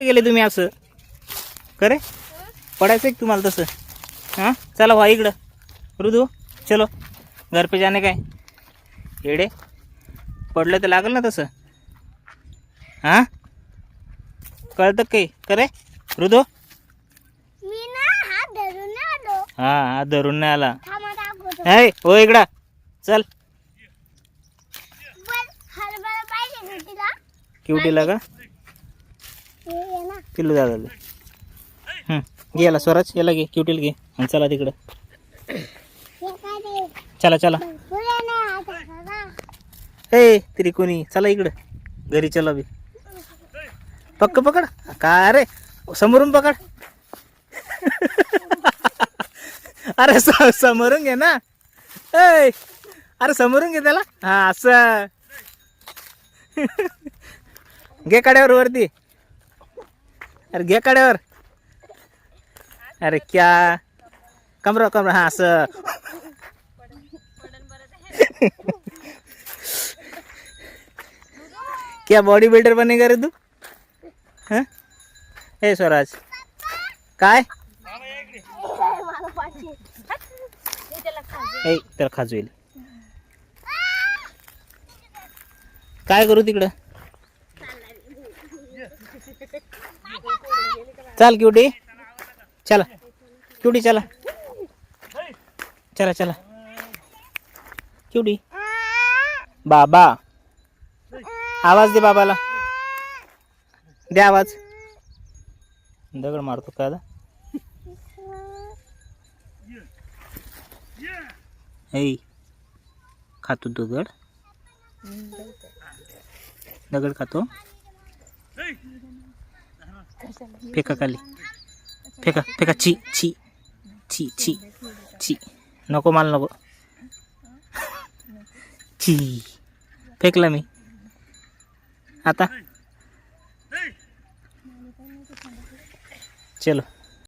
गेले तुम्ही असं करे पडायचं एक तुम्हाला तसं हां चला व्हा इकडं रुदू चलो घर पे जाणे काय येडे पडलं तर लागल ना तसं हां कळतं काही करे रुदू मी ना हात धरून आलो. हां हात धरून नाही आला थांबा दाखवतो. हे हो इकडं चल पण हरभरा पाहिजे घटीला. क्युटीला का हे ये ना. किल्लू दादाला घे याला स्वराज याला घे क्युटीला घे आणि चला तिकडं हे काय ते? चला चला भरपूर आहे ना हात धरा. ए तरी कोणी चला इकडं घरी चला बी पक्क पकड काय रे समोरून पकड अरे समोरून घे ना ए अरे समोरून घे त्याला हा असं घे कड्यावर वरती अरे घे कड्यावर अरे क्या कमरा कमरा हा असं क्या बॉडी बिल्डर बनेगा रे तू हाँ हे स्वराज काय मला पाहिजे. हे त्याला खा. ए त्याला खाजू येईल काय करू तिकडं चल क्युटी चला क्युटी चला चला चला क्युटी बाबा आवाज दे बाबाला दे आवाज दगड मारतो का ऐ खातो दगड दगड खातो फेका खाली फेका फेका ची ची ची ची ची नको माल नको ची फेकला मी आता चलो